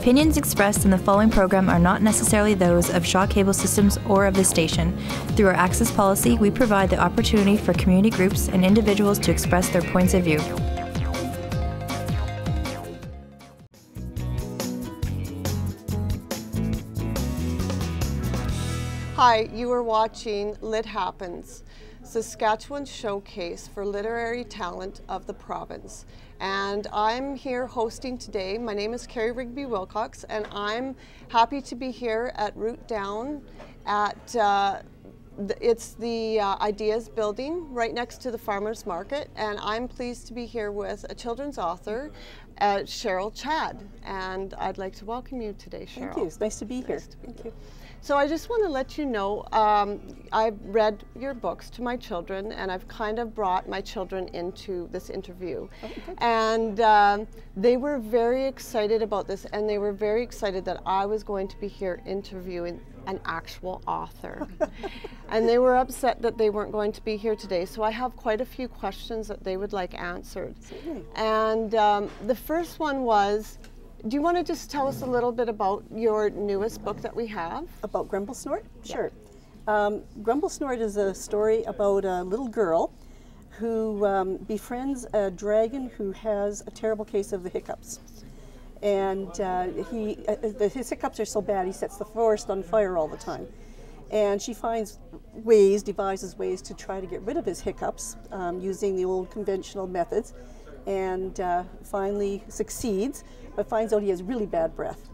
opinions expressed in the following program are not necessarily those of Shaw Cable Systems or of the station. Through our access policy, we provide the opportunity for community groups and individuals to express their points of view. Hi, you are watching Lit Happens, Saskatchewan's showcase for literary talent of the province. And I'm here hosting today. My name is Carey Rigby-Wilcox, and I'm happy to be here at Root Down at it's the Ideas Building right next to the Farmers Market, and I'm pleased to be here with a children's author, Cheryl Chad, and I'd like to welcome you today, Cheryl. Thank you. It's nice to be here. Thank you. So I just want to let you know, I've read your books to my children, and I've kind of brought my children into this interview. Okay. And they were very excited about this, and they were very excited that I was going to be here interviewing an actual author. And they were upset that they weren't going to be here today, so I have quite a few questions that they would like answered. Certainly. And the first one was, do you want to just tell us a little bit about your newest book that we have? About Grumble Snort? Yeah. Sure. Grumble Snort is a story about a little girl who befriends a dragon who has a terrible case of the hiccups. And his hiccups are so bad he sets the forest on fire all the time. And she finds ways, devises ways to try to get rid of his hiccups using the old conventional methods, and finally succeeds, but finds out he has really bad breath.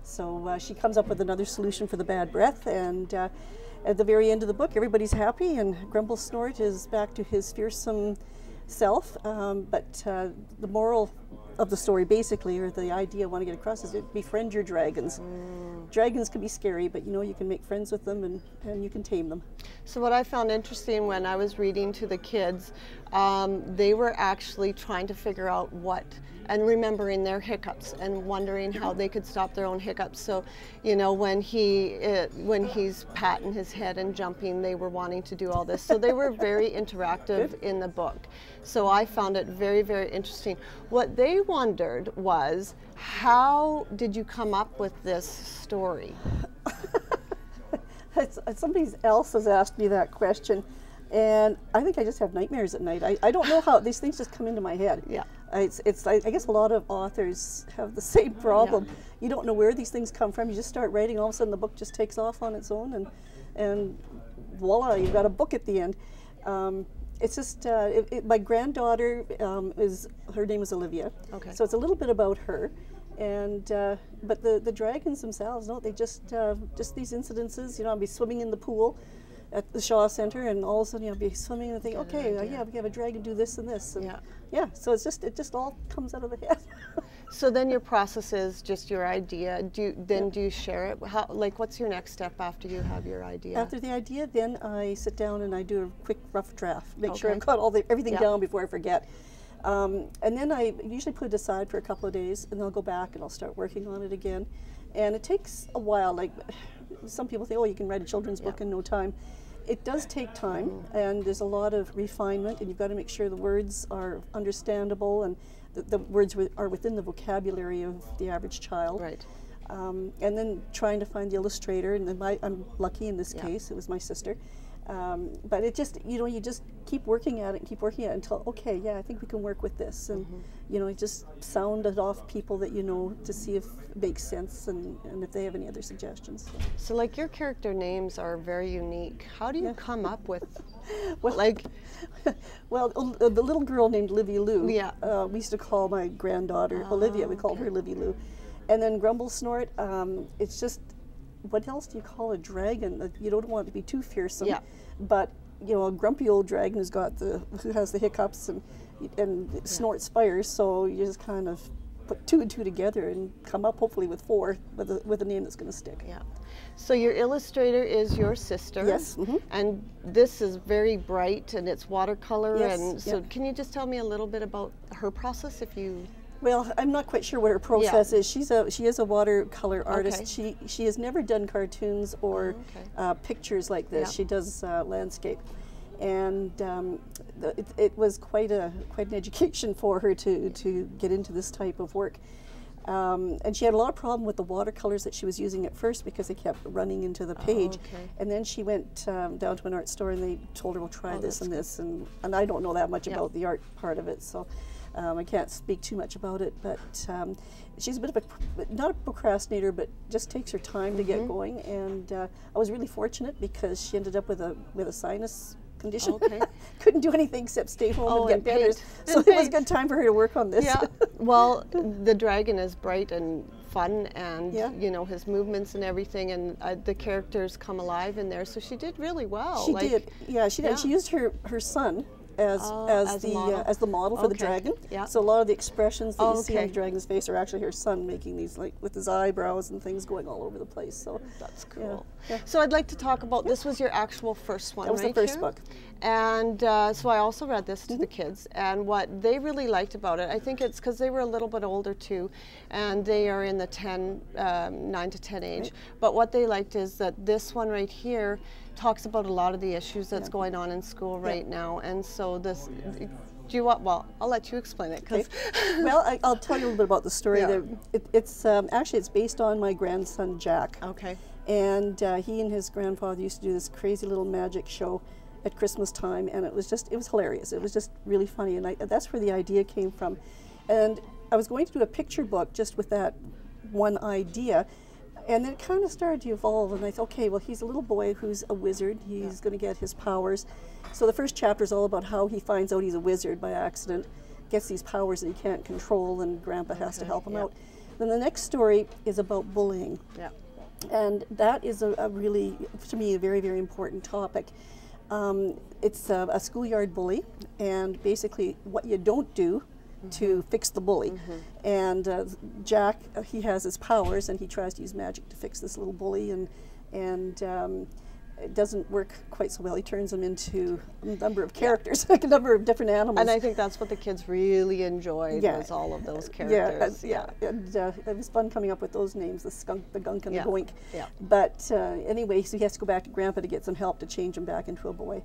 So she comes up with another solution for the bad breath, and at the very end of the book, everybody's happy, and Grumble Snort is back to his fearsome self. But the moral of the story, basically, or the idea I want to get across, is that befriend your dragons. Dragons can be scary, but you know, you can make friends with them, and you can tame them. So what I found interesting when I was reading to the kids, they were actually trying to figure out what, and remembering their hiccups and wondering how they could stop their own hiccups. So, you know, when he's patting his head and jumping, they were wanting to do all this. So they were very interactive in the book. So I found it very, very interesting. What they wondered was, how did you come up with this story? Somebody else has asked me that question, and I think I just have nightmares at night. I don't know how these things just come into my head. Yeah. I guess a lot of authors have the same problem. Yeah. You don't know where these things come from. You just start writing, all of a sudden the book just takes off on its own, and voila, you've got a book at the end. It's just, my granddaughter, her name is Olivia. Okay. So it's a little bit about her. And but the dragons themselves, no, they just these incidences. You know, I'll be swimming in the pool at the Shaw Center, and all of a sudden I'll be swimming and think, okay, yeah, we have a dragon do this and this. And yeah. So it just all comes out of the head. So then your process is just your idea. Do you share it? How, like, what's your next step after you have your idea? After the idea, then I sit down and I do a quick rough draft. Make sure I've got everything down before I forget. And then I usually put it aside for a couple of days, and then I'll go back and I'll start working on it again. And it takes a while. Like, some people think, oh, you can write a children's book in no time. It does take time, and there's a lot of refinement, and you've got to make sure the words are understandable, and the words are within the vocabulary of the average child. Right. And then trying to find the illustrator, and then I'm lucky in this case, it was my sister. But it just, you know, you just keep working at it and keep working at it until, okay, yeah, I think we can work with this. And, you know, you just sound it off people that you know to see if it makes sense and if they have any other suggestions. So, like, your character names are very unique. How do you come up with, well, like... well, the little girl named Livy Lou, we used to call my granddaughter Olivia. We called her Livy Lou. And then Grumble Snort, it's just, what else do you call a dragon? You don't want it to be too fearsome, but you know, a grumpy old dragon who has the hiccups and snorts fire. So you just kind of put two and two together and come up hopefully with four with a name that's going to stick. Yeah. So your illustrator is your sister. Yes. And this is very bright and it's watercolor. Yes. And so can you just tell me a little bit about her process, if you? Well, I'm not quite sure what her process is. She is a watercolor artist. She has never done cartoons or pictures like this. She does landscape, and it was quite an education for her to get into this type of work. And she had a lot of problem with the watercolors that she was using at first because they kept running into the page. And then she went down to an art store and they told her, well, try this and this. And I don't know that much about the art part of it, so I can't speak too much about it. But she's a bit of not a procrastinator, but just takes her time to get going. And I was really fortunate because she ended up with a sinus condition. Couldn't do anything except stay home and get better. So it was a good time for her to work on this. Yeah. Well, the dragon is bright and fun, and you know, his movements and everything, and the characters come alive in there. So she did really well. She did. Yeah, she did. She used her son as the model for the dragon. So a lot of the expressions that you see on the dragon's face are actually her son making these, like with his eyebrows and things going all over the place. So that's cool. So I'd like to talk about, this was your actual first one, That was the first book. And so I also read this to the kids, and what they really liked about it, I think it's because they were a little bit older too, and they are in the 9 to 10 age, but what they liked is that this one right here talks about a lot of the issues that's going on in school right now. And so this, do you want, well, I'll let you explain it. Cause well, I'll tell you a little bit about the story. It's actually, it's based on my grandson, Jack. And he and his grandfather used to do this crazy little magic show at Christmas time, and it was hilarious. It was just really funny, and that's where the idea came from. And I was going to do a picture book just with that one idea, and then it kind of started to evolve, and I thought, okay, well, he's a little boy who's a wizard. He's going to get his powers. So the first chapter is all about how he finds out he's a wizard by accident, gets these powers that he can't control, and Grandpa has to help him out. Then the next story is about bullying. And that is a really, to me, a very, very important topic. It's a schoolyard bully, and basically what you don't do to fix the bully. And Jack, he has his powers, and he tries to use magic to fix this little bully, and it doesn't work quite so well. He turns him into a number of characters, like a number of different animals. And I think that's what the kids really enjoyed, was all of those characters. And it was fun coming up with those names, the skunk, the gunk, and the goink. But anyway, so he has to go back to Grandpa to get some help to change him back into a boy.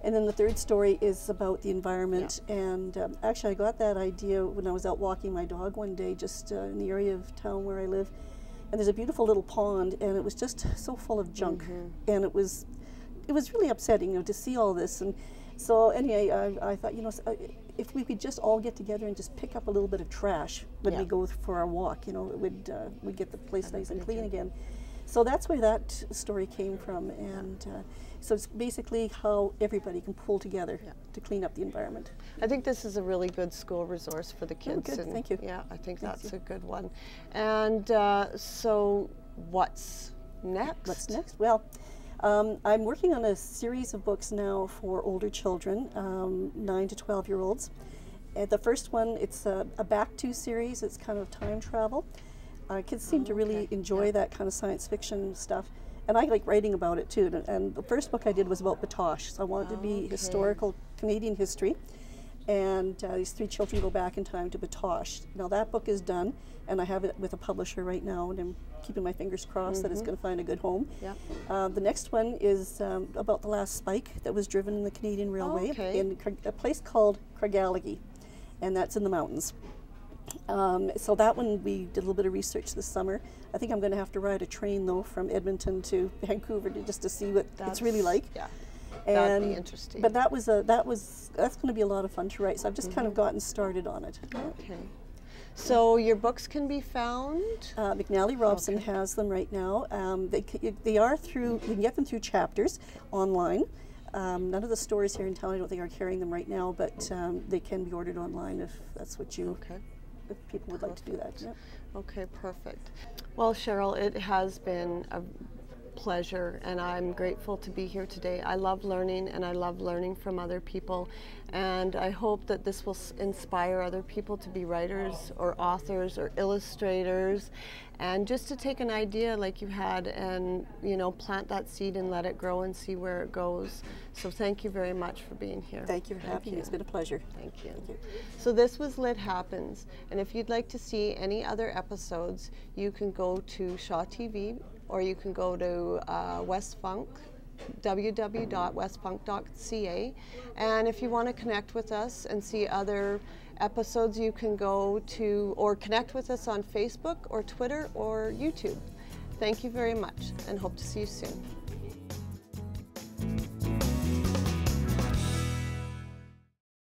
And then the third story is about the environment. And actually, I got that idea when I was out walking my dog one day, just in the area of town where I live. And there's a beautiful little pond, and it was just so full of junk. And it was really upsetting, you know, to see all this. And so anyway, I thought, you know, if we could just all get together and just pick up a little bit of trash when we go for our walk, you know, it would we'd get the place nice and clean again. So that's where that story came from, and so it's basically how everybody can pull together to clean up the environment. I think this is a really good school resource for the kids. Good, thank you. Yeah, I think that's a good one. And so what's next? What's next? Well, I'm working on a series of books now for older children, 9 to 12-year-olds. The first one, it's a back to series. It's kind of time travel. Kids seem to really enjoy that kind of science fiction stuff. And I like writing about it too. And the first book I did was about Batoche. So I wanted to be historical Canadian history. And these 3 children go back in time to Batoche. Now that book is done, and I have it with a publisher right now, and I'm keeping my fingers crossed that it's going to find a good home. The next one is about the last spike that was driven in the Canadian Railway in a place called Craigallaghy, and that's in the mountains. So that one we did a little bit of research this summer. I think I'm going to have to ride a train though from Edmonton to Vancouver just to see what it's really like. That'd be interesting. But that's going to be a lot of fun to write. So I've just kind of gotten started on it. So your books can be found? McNally Robson has them right now. They are through. You can get them through Chapters online. None of the stores here in town, I don't think, are carrying them right now, but they can be ordered online if that's what you. If people would like to do that. Okay, perfect. Well, Cheryl, it has been a pleasure, and I'm grateful to be here today. I love learning, and I love learning from other people, and I hope that this will inspire other people to be writers or authors or illustrators, and just to take an idea like you had and, you know, plant that seed and let it grow and see where it goes. So thank you very much for being here. Thank you for having me. It's been a pleasure. Thank you. So this was Lit Happens, and if you'd like to see any other episodes, you can go to Shaw TV, or you can go to West Funk www.westpunk.ca. And if you want to connect with us and see other episodes, you can go to or connect with us on Facebook or Twitter or YouTube. Thank you very much and hope to see you soon.